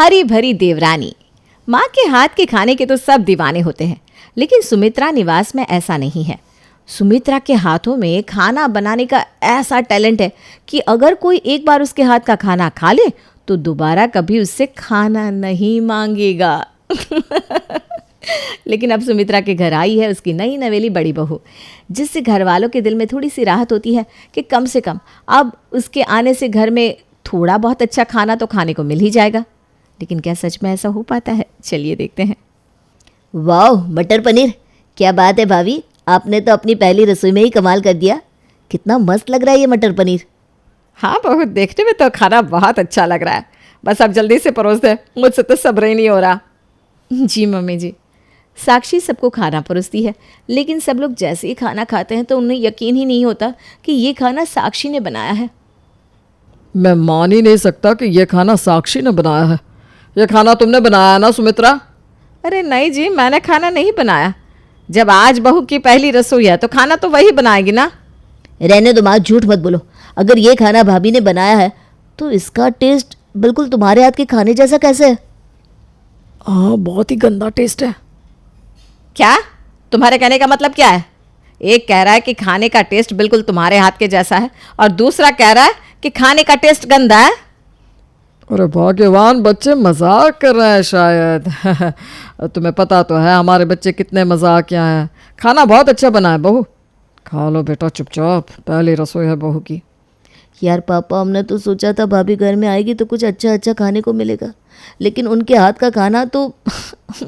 हरी भरी देवरानी। माँ के हाथ के खाने के तो सब दीवाने होते हैं, लेकिन सुमित्रा निवास में ऐसा नहीं है। सुमित्रा के हाथों में खाना बनाने का ऐसा टैलेंट है कि अगर कोई एक बार उसके हाथ का खाना खा ले तो दोबारा कभी उससे खाना नहीं मांगेगा। लेकिन अब सुमित्रा के घर आई है उसकी नई नवेली बड़ी बहू, जिससे घर वालों के दिल में थोड़ी सी राहत होती है कि कम से कम अब उसके आने से घर में थोड़ा बहुत अच्छा खाना तो खाने को मिल ही जाएगा। लेकिन क्या सच में ऐसा हो पाता है? चलिए देखते हैं। वाह, मटर पनीर! क्या बात है भाभी, आपने तो अपनी पहली रसोई में ही कमाल कर दिया। कितना मस्त लग रहा है ये मटर पनीर। हाँ बहू, देखने में तो खाना बहुत अच्छा लग रहा है। बस अब जल्दी से परोस दे, मुझसे तो सब्र ही नहीं हो रहा। जी मम्मी जी। साक्षी सबको खाना परोसती है, लेकिन सब लोग जैसे ही खाना खाते हैं तो उन्हें यकीन ही नहीं होता कि ये खाना साक्षी ने बनाया है। मैं मान ही नहीं सकता कि ये खाना साक्षी ने बनाया है। ये खाना तुमने बनाया ना सुमित्रा? अरे नहीं जी, मैंने खाना नहीं बनाया। जब आज बहू की पहली रसोई है तो खाना तो वही बनाएगी ना। रहने दो माँ, झूठ मत बोलो। अगर ये खाना भाभी ने बनाया है तो इसका टेस्ट बिल्कुल तुम्हारे हाथ के खाने जैसा कैसे है? हाँ, बहुत ही गंदा टेस्ट है। क्या? तुम्हारे कहने का मतलब क्या है? एक कह रहा है कि खाने का टेस्ट बिल्कुल तुम्हारे हाथ के जैसा है और दूसरा कह रहा है कि खाने का टेस्ट गंदा है। अरे भाग्यवान बच्चे मजाक कर रहे हैं शायद। तुम्हें पता तो है हमारे बच्चे कितने मजाकिया हैं। खाना बहुत अच्छा बना है बहू, खा लो बेटा चुपचाप, पहली रसोई है बहू की। यार पापा, हमने तो सोचा था भाभी घर में आएगी तो कुछ अच्छा अच्छा खाने को मिलेगा, लेकिन उनके हाथ का खाना तो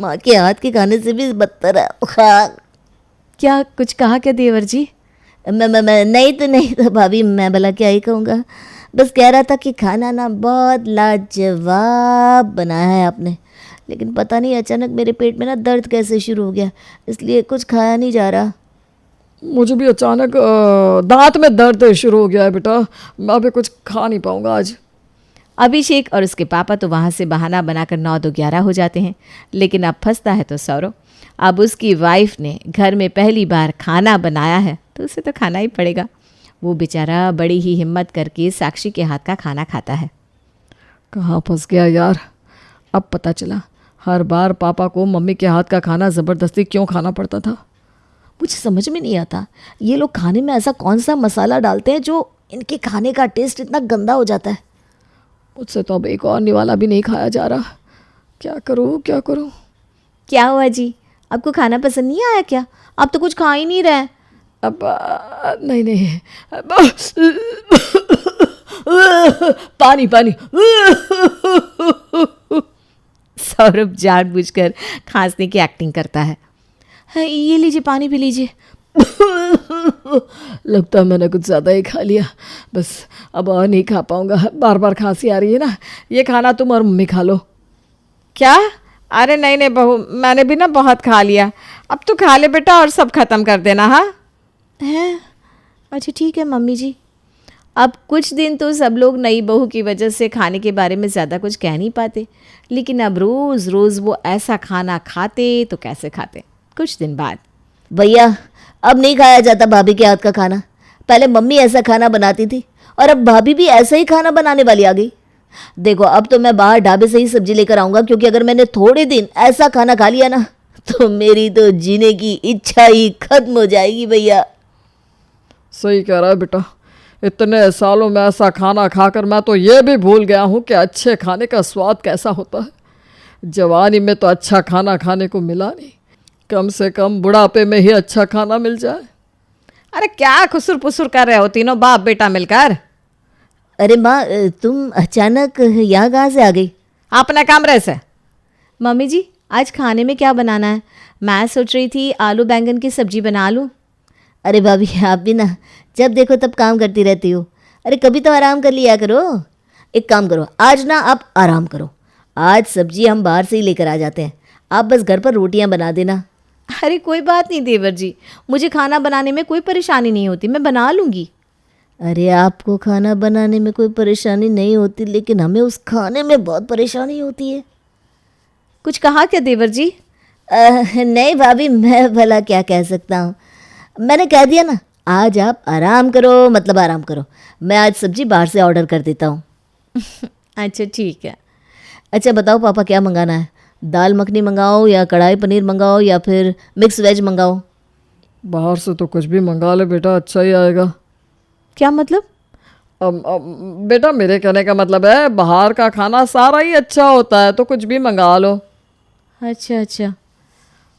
माँ के हाथ के खाने से भी बदतर है। क्या कुछ कहा क्या देवर जी? मैं नहीं तो भाभी, मैं भला क्या ही कहूँगा। बस कह रहा था कि खाना ना बहुत लाजवाब बनाया है आपने, लेकिन पता नहीं अचानक मेरे पेट में ना दर्द कैसे शुरू हो गया, इसलिए कुछ खाया नहीं जा रहा। मुझे भी अचानक दांत में दर्द शुरू हो गया है बेटा, मैं अभी कुछ खा नहीं पाऊंगा आज। अभिषेक और उसके पापा तो वहाँ से बहाना बनाकर 9-2-11 हो जाते हैं, लेकिन अब फंसता है तो सौरव। अब उसकी वाइफ ने घर में पहली बार खाना बनाया है तो उसे तो खाना ही पड़ेगा। वो बेचारा बड़ी ही हिम्मत करके साक्षी के हाथ का खाना खाता है। कहाँ फंस गया यार, अब पता चला। हर बार पापा को मम्मी के हाथ का खाना ज़बरदस्ती क्यों खाना पड़ता था। मुझे समझ में नहीं आता ये लोग खाने में ऐसा कौन सा मसाला डालते हैं जो इनके खाने का टेस्ट इतना गंदा हो जाता है। मुझसे तो अब एक और निवाला भी नहीं खाया जा रहा। क्या करूँ क्या करूँ? क्या हुआ जी, आपको खाना पसंद नहीं आया क्या? आप तो कुछ खा ही नहीं रहे। अब नहीं पानी पानी। सौरभ जानबूझकर खांसने की एक्टिंग करता है। ये लीजिए, पानी पी लीजिए। लगता है मैंने कुछ ज़्यादा ही खा लिया, बस अब और नहीं खा पाऊंगा। बार बार खांसी आ रही है ना, ये खाना तुम और मम्मी खा लो। क्या? अरे नहीं बहू, मैंने भी ना बहुत खा लिया। अब तो खा ले बेटा और सब खत्म कर देना। हाँ है, अच्छा ठीक है मम्मी जी। अब कुछ दिन तो सब लोग नई बहू की वजह से खाने के बारे में ज़्यादा कुछ कह नहीं पाते, लेकिन अब रोज़ रोज़ वो ऐसा खाना खाते तो कैसे खाते। कुछ दिन बाद, भैया अब नहीं खाया जाता भाभी के हाथ का खाना। पहले मम्मी ऐसा खाना बनाती थी और अब भाभी भी ऐसा ही खाना बनाने वाली आ गई। देखो अब तो मैं बाहर ढाबे से ही सब्जी लेकर आऊँगा, क्योंकि अगर मैंने थोड़े दिन ऐसा खाना खा लिया ना तो मेरी तो जीने की इच्छा ही खत्म हो जाएगी भैया। सही कह रहा है बेटा, इतने सालों में ऐसा खाना खाकर मैं तो ये भी भूल गया हूँ कि अच्छे खाने का स्वाद कैसा होता है। जवानी में तो अच्छा खाना खाने को मिला नहीं, कम से कम बुढ़ापे में ही अच्छा खाना मिल जाए। अरे क्या खुसुर पुसुर कर रहे हो तीनों बाप बेटा मिलकर? अरे माँ, तुम अचानक यहाँ कहाँ से आ गई? अपने कमरे से। मम्मी जी, आज खाने में क्या बनाना है? मैं सोच रही थी आलू बैंगन की सब्जी बना लूँ। अरे भाभी, आप भी ना जब देखो तब काम करती रहती हो। अरे कभी तो आराम कर लिया करो। एक काम करो, आज ना आप आराम करो। आज सब्जी हम बाहर से ही लेकर आ जाते हैं, आप बस घर पर रोटियां बना देना। अरे कोई बात नहीं देवर जी, मुझे खाना बनाने में कोई परेशानी नहीं होती, मैं बना लूँगी। अरे आपको खाना बनाने में कोई परेशानी नहीं होती, लेकिन हमें उस खाने में बहुत परेशानी होती है। कुछ कहा क्या देवर जी? नहीं भाभी, मैं भला क्या कह सकता हूँ। मैंने कह दिया ना, आज आप आराम करो, मतलब आराम करो। मैं आज सब्जी बाहर से ऑर्डर कर देता हूँ। अच्छा ठीक है। अच्छा बताओ पापा, क्या मंगाना है? दाल मखनी मंगाओ या कढ़ाई पनीर मंगाओ या फिर मिक्स वेज मंगाओ? बाहर से तो कुछ भी मंगा ले बेटा, अच्छा ही आएगा। क्या मतलब? बेटा मेरे कहने का मतलब है बाहर का खाना सारा ही अच्छा होता है, तो कुछ भी मंगा लो। अच्छा अच्छा।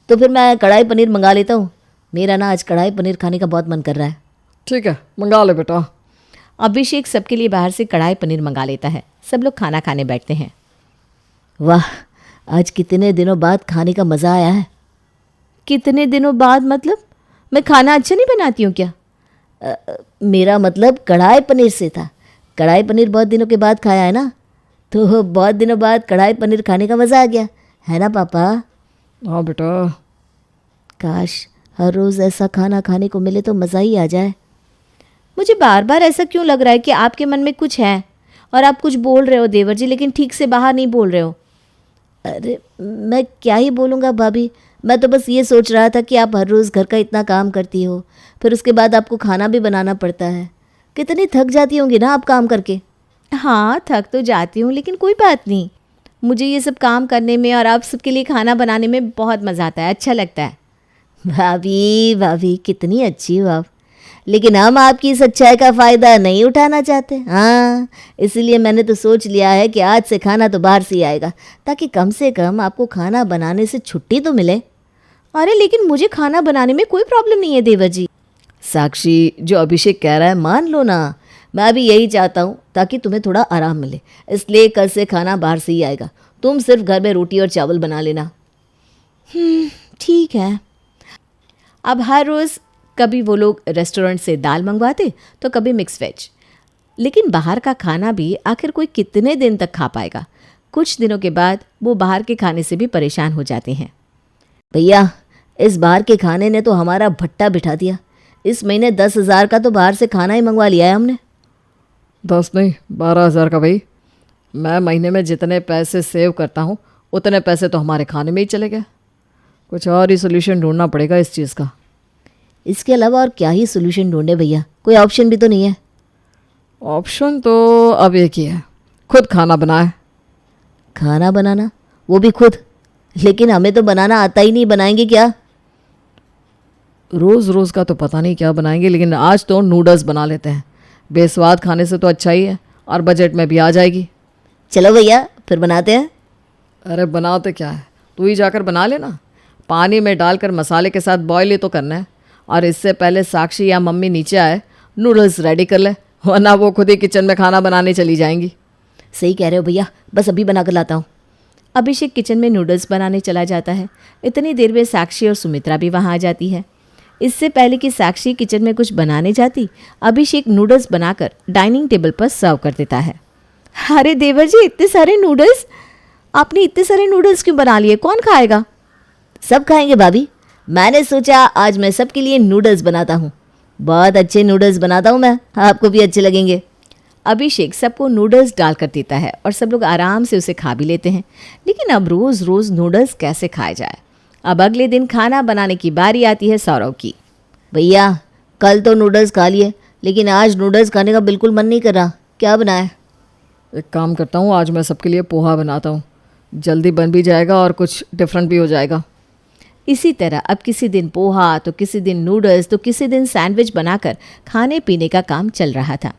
तो फिर मैं कढ़ाई पनीर मंगा लेता हूँ। मेरा ना आज कढ़ाई पनीर खाने का बहुत मन कर रहा है। ठीक है, मंगा ले बेटा। अभिषेक सबके लिए बाहर से कढ़ाई पनीर मंगा लेता है। सब लोग खाना खाने बैठते हैं। वाह, आज कितने दिनों बाद खाने का मज़ा आया है। कितने दिनों बाद मतलब? मैं खाना अच्छा नहीं बनाती हूँ क्या? मेरा मतलब कढ़ाई पनीर से था। कढ़ाई पनीर बहुत दिनों के बाद खाया है ना, तो बहुत दिनों बाद कढ़ाई पनीर खाने का मज़ा आ गया है ना पापा? हाँ बेटा। काश हर रोज़ ऐसा खाना खाने को मिले तो मज़ा ही आ जाए। मुझे बार बार ऐसा क्यों लग रहा है कि आपके मन में कुछ है और आप कुछ बोल रहे हो देवर जी, लेकिन ठीक से बाहर नहीं बोल रहे हो। अरे मैं क्या ही बोलूँगा भाभी, मैं तो बस ये सोच रहा था कि आप हर रोज़ घर का इतना काम करती हो, फिर उसके बाद आपको खाना भी बनाना पड़ता है। कितनी थक जाती होंगी ना आप काम करके। हाँ थक तो जाती हूँ, लेकिन कोई बात नहीं। मुझे ये सब काम करने में और आप सबके लिए खाना बनाने में बहुत मज़ा आता है, अच्छा लगता है। भाभी भाभी कितनी अच्छी हो आप, लेकिन हम आपकी इस अच्छाई का फ़ायदा नहीं उठाना चाहते। हाँ, इसलिए मैंने तो सोच लिया है कि आज से खाना तो बाहर से ही आएगा, ताकि कम से कम आपको खाना बनाने से छुट्टी तो मिले। अरे लेकिन मुझे खाना बनाने में कोई प्रॉब्लम नहीं है देवर जी। साक्षी, जो अभिषेक कह रहा है मान लो ना। मैं भी यही चाहता हूँ ताकि तुम्हें थोड़ा आराम मिले, इसलिए कल से खाना बाहर से ही आएगा। तुम सिर्फ घर में रोटी और चावल बना लेना। ठीक है। अब हर रोज़ कभी वो लोग रेस्टोरेंट से दाल मंगवाते तो कभी मिक्स वेज, लेकिन बाहर का खाना भी आखिर कोई कितने दिन तक खा पाएगा। कुछ दिनों के बाद वो बाहर के खाने से भी परेशान हो जाते हैं। भैया, इस बाहर के खाने ने तो हमारा भट्टा बिठा दिया। इस महीने 10,000 का तो बाहर से खाना ही मंगवा लिया है हमने। 10 नहीं 12,000 का भाई। मैं महीने में जितने पैसे सेव करता हूँ उतने पैसे तो हमारे खाने में ही चले गए। कुछ और ही सोल्यूशन ढूंढना पड़ेगा इस चीज़ का। इसके अलावा और क्या ही सोल्यूशन ढूंढे भैया, कोई ऑप्शन भी तो नहीं है। ऑप्शन तो अब एक ही है, खुद खाना बनाए। खाना बनाना, वो भी खुद? लेकिन हमें तो बनाना आता ही नहीं, बनाएंगे क्या? रोज़ रोज़ का तो पता नहीं क्या बनाएंगे, लेकिन आज तो नूडल्स बना लेते हैं। बेस्वाद खाने से तो अच्छा ही है और बजट में भी आ जाएगी। चलो भैया, फिर बनाते हैं। अरे बनाते क्या है, तू ही जाकर बना लेना। पानी में डालकर मसाले के साथ बॉयल ही तो करना है, और इससे पहले साक्षी या मम्मी नीचे आए नूडल्स रेडी कर ले, वरना वो खुद ही किचन में खाना बनाने चली जाएंगी। सही कह रहे हो भैया, बस अभी बना कर लाता हूँ। अभिषेक किचन में नूडल्स बनाने चला जाता है। इतनी देर में साक्षी और सुमित्रा भी वहाँ आ जाती है। इससे पहले कि साक्षी किचन में कुछ बनाने जाती, अभिषेक नूडल्स बनाकर डाइनिंग टेबल पर सर्व कर देता है। अरे देवर जी, इतने सारे नूडल्स! आपने इतने सारे नूडल्स क्यों बना लिए? कौन खाएगा? सब खाएंगे भाभी। मैंने सोचा आज मैं सबके लिए नूडल्स बनाता हूँ। बहुत अच्छे नूडल्स बनाता हूँ मैं, आपको भी अच्छे लगेंगे। अभिषेक सबको नूडल्स डालकर देता है और सब लोग आराम से उसे खा भी लेते हैं। लेकिन अब रोज़ रोज़ नूडल्स कैसे खाए जाए? अब अगले दिन खाना बनाने की बारी आती है सौरव की। भैया, कल तो नूडल्स खा लिए, लेकिन आज नूडल्स खाने का बिल्कुल मन नहीं कर रहा। क्या बनाए? एक काम करता हूँ, आज मैं सबके लिए पोहा बनाता हूँ। जल्दी बन भी जाएगा और कुछ डिफरेंट भी हो जाएगा। इसी तरह अब किसी दिन पोहा, तो किसी दिन नूडल्स, तो किसी दिन सैंडविच बनाकर खाने पीने का काम चल रहा था।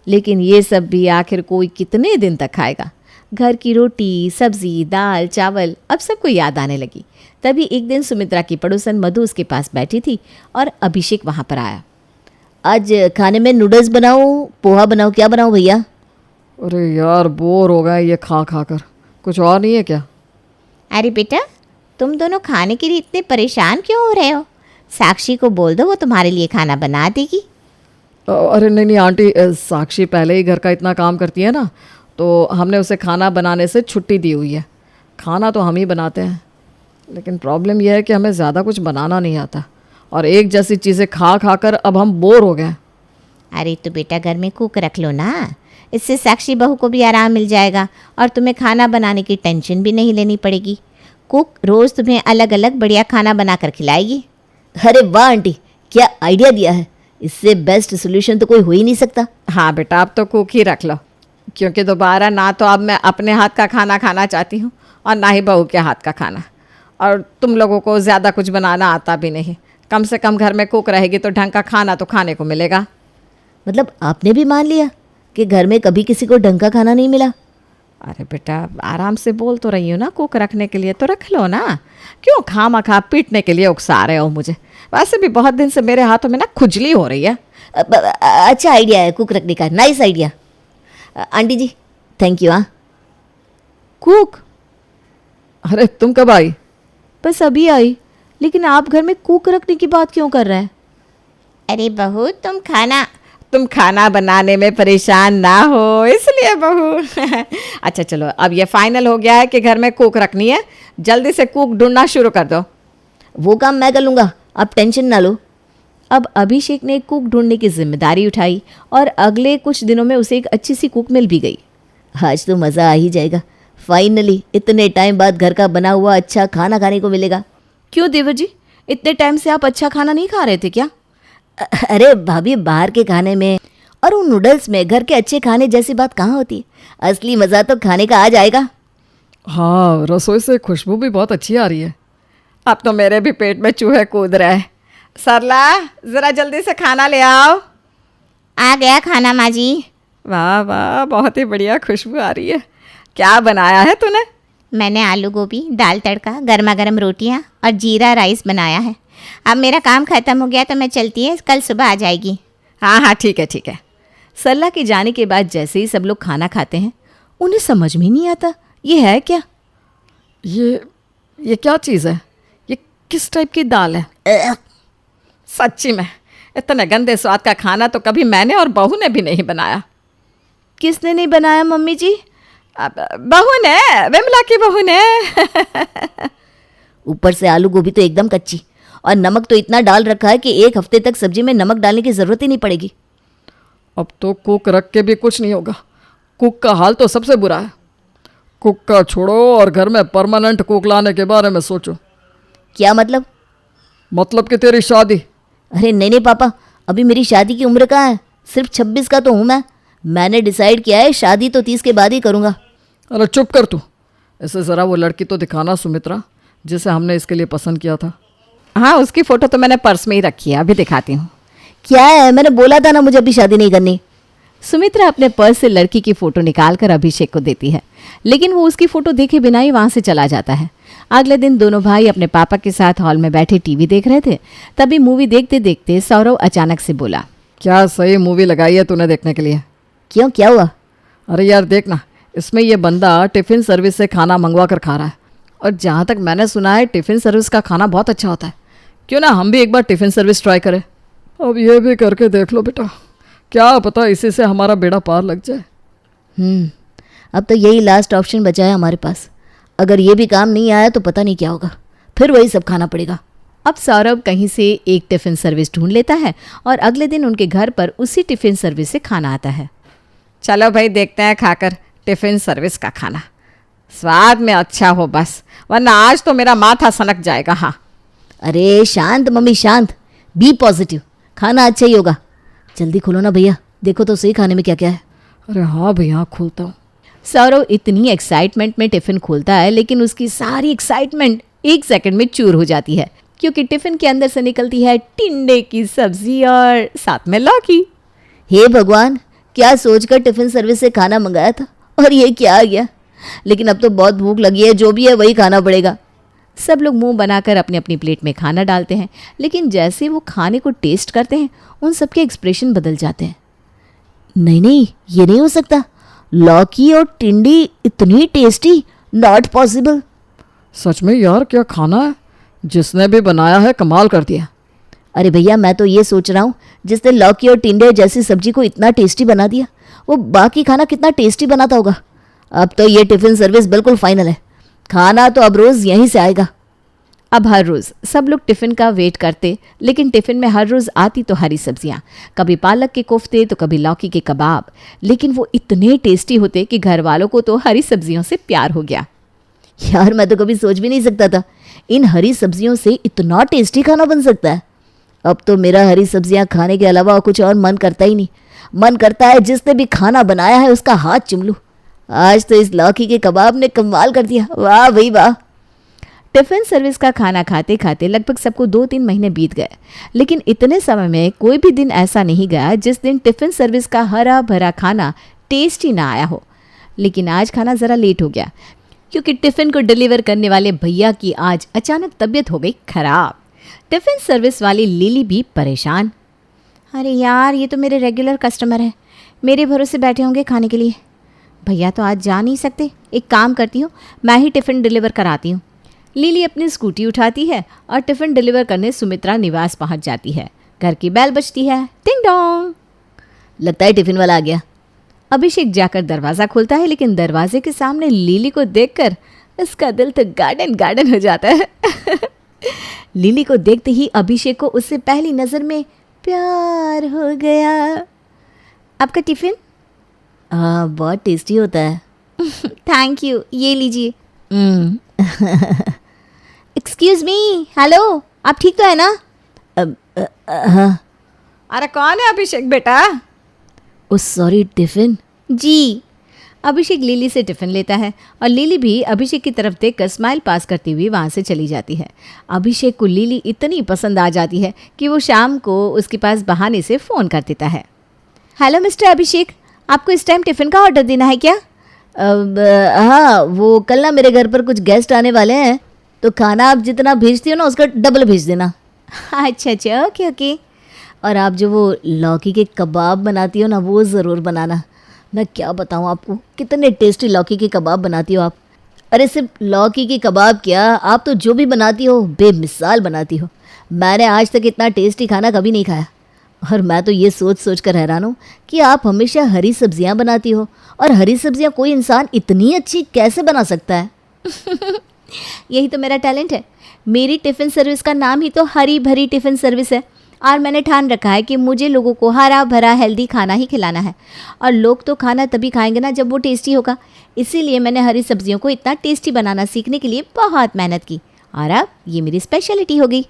लेकिन ये सब भी आखिर कोई कितने दिन तक खाएगा? घर की रोटी, सब्जी, दाल, चावल अब सबको याद आने लगी। तभी एक दिन सुमित्रा की पड़ोसन मधु उसके पास बैठी थी और अभिषेक वहाँ पर आया। आज खाने में नूडल्स बनाऊँ, पोहा बनाऊँ, क्या बनाऊँ भैया? अरे यार, बोर हो गए ये खा खा कर। कुछ और नहीं है क्या? अरे बेटा, तुम दोनों खाने के लिए इतने परेशान क्यों हो रहे हो? साक्षी को बोल दो, वो तुम्हारे लिए खाना बना देगी। अरे नहीं नहीं आंटी, साक्षी पहले ही घर का इतना काम करती है ना, तो हमने उसे खाना बनाने से छुट्टी दी हुई है। खाना तो हम ही बनाते हैं, लेकिन प्रॉब्लम यह है कि हमें ज़्यादा कुछ बनाना नहीं आता और एक जैसी चीज़ें खा खा कर अब हम बोर हो गए। अरे तो बेटा, घर में कुक रख लो ना, इससे साक्षी बहू को भी आराम मिल जाएगा और तुम्हें खाना बनाने की टेंशन भी नहीं लेनी पड़ेगी। कुक रोज़ तुम्हें अलग अलग बढ़िया खाना बनाकर खिलाएगी। अरे वाह आंटी, क्या आइडिया दिया है। इससे बेस्ट सोल्यूशन तो कोई हो ही नहीं सकता। हाँ बेटा, अब तो कुक ही रख लो। क्योंकि दोबारा ना तो अब मैं अपने हाथ का खाना खाना चाहती हूँ और ना ही बहू के हाथ का खाना। और तुम लोगों को ज़्यादा कुछ बनाना आता भी नहीं। कम से कम घर में कुक रहेगी तो ढंग का खाना तो खाने को मिलेगा। मतलब आपने भी मान लिया कि घर में कभी किसी को ढंग का खाना नहीं मिला? अरे बेटा आराम से बोल तो रही हूँ ना, कुक रखने के लिए तो रख लो ना। क्यों खामखा पीटने के लिए उकसा रहे हो मुझे? वैसे भी बहुत दिन से मेरे हाथों में ना खुजली हो रही है। अच्छा आइडिया है कुक रखने का, nice idea. Aunty ji thank you. हाँ कुक? अरे तुम कब आई? बस अभी आई। लेकिन आप घर में कुक रखने की बात क्यों कर रहे हैं? अरे बहू तुम खाना बनाने में परेशान ना हो इसलिए बहू। अच्छा चलो, अब ये फाइनल हो गया है कि घर में कुक रखनी है। जल्दी से कुक ढूंढना शुरू कर दो। वो काम मैं कर लूँगा, आप टेंशन ना लो। अब अभिषेक ने कुक ढूंढने की जिम्मेदारी उठाई और अगले कुछ दिनों में उसे एक अच्छी सी कुक मिल भी गई। आज तो मज़ा आ ही जाएगा। फाइनली इतने टाइम बाद घर का बना हुआ अच्छा खाना खाने को मिलेगा। क्यों देवर जी, इतने टाइम से आप अच्छा खाना नहीं खा रहे थे क्या? अरे भाभी, बाहर के खाने में और उन नूडल्स में घर के अच्छे खाने जैसी बात कहाँ होती है। असली मज़ा तो खाने का आ जाएगा। हाँ, रसोई से खुशबू भी बहुत अच्छी आ रही है। अब तो मेरे भी पेट में चूहे कूद रहे हैं। सरला ज़रा जल्दी से खाना ले आओ। आ गया खाना माँ जी। वाह वाह, बहुत ही बढ़िया खुशबू आ रही है। क्या बनाया है तूने? मैंने आलू गोभी, दाल तड़का, गर्मा गर्म रोटियाँ और जीरा राइस बनाया है। अब मेरा काम ख़त्म हो गया तो मैं चलती है, कल सुबह आ जाएगी। हाँ हाँ ठीक है ठीक है। सरला के जाने के बाद जैसे ही सब लोग खाना खाते हैं उन्हें समझ में नहीं आता ये है क्या। ये क्या चीज़ है? ये किस टाइप की दाल है? सच्ची में इतने गंदे स्वाद का खाना तो कभी मैंने और बहू ने भी नहीं बनाया। किसने नहीं बनाया मम्मी जी? बहू ने, विमला की बहू ने। ऊपर से आलू गोभी तो एकदम कच्ची और नमक तो इतना डाल रखा है कि 1 हफ्ते तक सब्जी में नमक डालने की ज़रूरत ही नहीं पड़ेगी। अब तो कुक रख के भी कुछ नहीं होगा। कुक का हाल तो सबसे बुरा है। कुक का छोड़ो और घर में परमानेंट कुक लाने के बारे में सोचो। क्या मतलब? मतलब कि तेरी शादी। अरे नहीं नहीं पापा, अभी मेरी शादी की उम्र कहाँ है, सिर्फ 26 का तो हूँ मैं। मैंने डिसाइड किया है शादी तो 30 के बाद ही करूँगा। अरे चुप कर तू। ऐसे ज़रा वो लड़की तो दिखाना सुमित्रा, जिसे हमने इसके लिए पसंद किया था। हाँ उसकी फ़ोटो तो मैंने पर्स में ही रखी है, अभी दिखाती हूँ। क्या है, मैंने बोला था ना मुझे अभी शादी नहीं करनी। सुमित्रा अपने पर्स से लड़की की फ़ोटो निकालकर अभिषेक को देती है, लेकिन वो उसकी फ़ोटो देखे बिना ही वहाँ से चला जाता है। अगले दिन दोनों भाई अपने पापा के साथ हॉल में बैठे टीवी देख रहे थे। तभी मूवी देखते देखते सौरव अचानक से बोला, क्या सही मूवी लगाई है तूने देखने के लिए? क्यों, क्या हुआ? अरे यार देखना, इसमें ये बंदा टिफ़िन सर्विस से खाना मंगवा कर खा रहा है। और जहाँ तक मैंने सुना है टिफ़िन सर्विस का खाना बहुत अच्छा होता है। क्यों ना हम भी एक बार टिफ़िन सर्विस ट्राई करें? अब ये भी करके देख लो बेटा, क्या पता इसी से हमारा बेड़ा पार लग जाए। अब तो यही लास्ट ऑप्शन बचा है हमारे पास। अगर ये भी काम नहीं आया तो पता नहीं क्या होगा, फिर वही सब खाना पड़ेगा। अब सौरभ कहीं से एक टिफ़िन सर्विस ढूंढ लेता है और अगले दिन उनके घर पर उसी टिफ़िन सर्विस से खाना आता है। चलो भाई देखते हैं खाकर टिफ़िन सर्विस का खाना, स्वाद में अच्छा हो बस, वरना आज तो मेरा माथा सनक जाएगा। हाँ अरे शांत मम्मी शांत, बी पॉजिटिव, खाना अच्छा ही होगा। जल्दी खोलो ना भैया, देखो तो सही खाने में क्या क्या है। अरे हाँ भैया खोलता हूँ। सौरव इतनी एक्साइटमेंट में टिफ़िन खोलता है, लेकिन उसकी सारी एक्साइटमेंट 1 सेकंड में चूर हो जाती है, क्योंकि टिफ़िन के अंदर से निकलती है टिंडे की सब्जी और साथ में लौकी। हे भगवान, क्या सोचकर टिफ़िन सर्विस से खाना मंगाया था और ये क्या आ गया। लेकिन अब तो बहुत भूख लगी है, जो भी है वही खाना पड़ेगा। सब लोग मुंह बनाकर अपनी अपनी प्लेट में खाना डालते हैं, लेकिन जैसे वो खाने को टेस्ट करते हैं उन सबके एक्सप्रेशन बदल जाते हैं। नहीं नहीं, ये नहीं हो सकता, लौकी और टिंडी इतनी टेस्टी, नॉट पॉसिबल। सच में यार, क्या खाना है, जिसने भी बनाया है कमाल कर दिया। अरे भैया, मैं तो ये सोच रहा हूँ जिसने लौकी और टिंडे जैसी सब्जी को इतना टेस्टी बना दिया, वो बाकी खाना कितना टेस्टी बनाता होगा। अब तो ये टिफ़िन सर्विस बिल्कुल फाइनल है, खाना तो अब रोज़ यहीं से आएगा। अब हर रोज़ सब लोग टिफ़िन का वेट करते, लेकिन टिफ़िन में हर रोज़ आती तो हरी सब्जियाँ, कभी पालक के कोफ्ते तो कभी लौकी के कबाब, लेकिन वो इतने टेस्टी होते कि घर वालों को तो हरी सब्जियों से प्यार हो गया। यार मैं तो कभी सोच भी नहीं सकता था इन हरी सब्जियों से इतना टेस्टी खाना बन सकता है। अब तो मेरा हरी सब्जियां खाने के अलावा कुछ और मन करता ही नहीं। मन करता है जिसने भी खाना बनाया है उसका हाथ चूम लूं। आज तो इस लौकी के कबाब ने कमाल कर दिया, वाह भाई वाह। टिफ़िन सर्विस का खाना खाते खाते लगभग सबको 2-3 महीने बीत गए, लेकिन इतने समय में कोई भी दिन ऐसा नहीं गया जिस दिन टिफ़िन सर्विस का हरा भरा खाना टेस्टी ना आया हो। लेकिन आज खाना ज़रा लेट हो गया क्योंकि टिफ़िन को डिलीवर करने वाले भैया की आज अचानक तबीयत हो गई खराब। टिफ़िन सर्विस वाली लिली भी परेशान। अरे यार, ये तो मेरे रेगुलर कस्टमर है, मेरे भरोसे बैठे होंगे खाने के लिए। भैया तो आज जा नहीं सकते, एक काम करती हूँ, मैं ही टिफ़िन डिलीवर कराती हूँ। लिली अपनी स्कूटी उठाती है और टिफ़िन डिलीवर करने सुमित्रा निवास पहुँच जाती है। घर की बेल बजती है, टिंग डोंग। लगता है टिफिन वाला आ गया। अभिषेक जाकर दरवाज़ा खोलता है, लेकिन दरवाजे के सामने लिली को देखकर उसका दिल तो गार्डन गार्डन हो जाता है। लिली को देखते ही अभिषेक को उससे पहली नज़र में प्यार हो गया। आपका टिफ़िन? हाँ, बहुत टेस्टी होता है। थैंक यू, ये लीजिए। एक्सक्यूज़ मी, हेलो, आप ठीक तो है ना? हाँ। अरे कौन है अभिषेक बेटा? ओ सॉरी, टिफिन? जी। अभिषेक लिली से टिफ़िन लेता है और लिली भी अभिषेक की तरफ देखकर स्माइल पास करती हुई वहाँ से चली जाती है। अभिषेक को लिली इतनी पसंद आ जाती है कि वो शाम को उसके पास बहाने से फ़ोन कर देता है। हेलो मिस्टर अभिषेक, आपको इस टाइम टिफ़िन का ऑर्डर देना है क्या? हाँ, वो कल ना मेरे घर पर कुछ गेस्ट आने वाले हैं, तो खाना आप जितना भेजती हो ना उसका डबल भेज देना। अच्छा अच्छा, ओके ओके। और आप जो वो लौकी के कबाब बनाती हो ना, वो ज़रूर बनाना। मैं क्या बताऊँ आपको, कितने टेस्टी लौकी के कबाब बनाती हो आप। अरे सिर्फ लौकी के कबाब क्या, आप तो जो भी बनाती हो बेमिसाल बनाती हो। मैंने आज तक इतना टेस्टी खाना कभी नहीं खाया। और मैं तो ये सोच सोच कर हैरान हूँ कि आप हमेशा हरी सब्जियाँ बनाती हो, और हरी सब्जियाँ कोई इंसान इतनी अच्छी कैसे बना सकता है। यही तो मेरा टैलेंट है। मेरी टिफ़िन सर्विस का नाम ही तो हरी भरी टिफ़िन सर्विस है, और मैंने ठान रखा है कि मुझे लोगों को हरा भरा हेल्दी खाना ही खिलाना है। और लोग तो खाना तभी खाएंगे ना जब वो टेस्टी होगा। इसीलिए मैंने हरी सब्जियों को इतना टेस्टी बनाना सीखने के लिए बहुत मेहनत की, और अब ये मेरी स्पेशलिटी हो गई।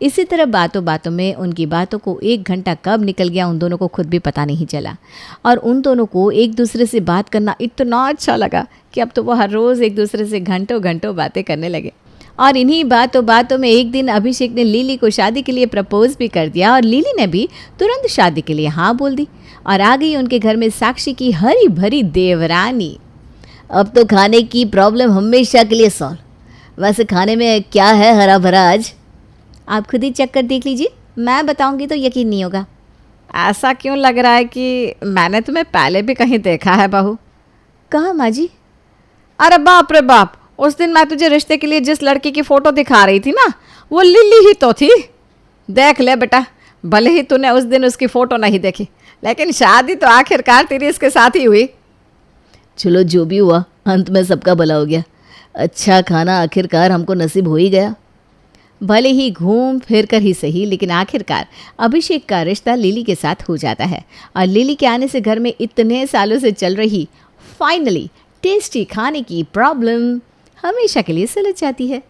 इसी तरह बातों बातों में उनकी बातों को 1 घंटा कब निकल गया उन दोनों को खुद भी पता नहीं चला। और उन दोनों को एक दूसरे से बात करना इतना अच्छा लगा कि अब तो वो हर रोज़ एक दूसरे से घंटों घंटों बातें करने लगे। और इन्हीं बातों बातों में एक दिन अभिषेक ने लिली को शादी के लिए प्रपोज भी कर दिया, और लिली ने भी तुरंत शादी के लिए हाँ बोल दी, और आ गई उनके घर में साक्षी की हरी भरी देवरानी। अब तो खाने की प्रॉब्लम हमेशा के लिए सॉल्व। वैसे खाने में क्या है हरा भरा आज? आप खुद ही चेक कर देख लीजिए, मैं बताऊंगी तो यकीन नहीं होगा। ऐसा क्यों लग रहा है कि मैंने तुम्हें पहले भी कहीं देखा है बहू? कहाँ माँ जी? अरे बाप रे बाप, उस दिन मैं तुझे रिश्ते के लिए जिस लड़की की फ़ोटो दिखा रही थी ना, वो लिली ही तो थी। देख ले बेटा, भले ही तूने उस दिन उसकी फ़ोटो नहीं देखी, लेकिन शादी तो आखिरकार तेरी इसके साथ ही हुई। चलो जो भी हुआ, अंत में सबका भला हो गया। अच्छा खाना आखिरकार हमको नसीब हो ही गया। भले ही घूम फिर कर ही सही, लेकिन आखिरकार अभिषेक का रिश्ता लिली के साथ हो जाता है, और लिली के आने से घर में इतने सालों से चल रही फाइनली टेस्टी खाने की प्रॉब्लम हमेशा के लिए सुलझ जाती है।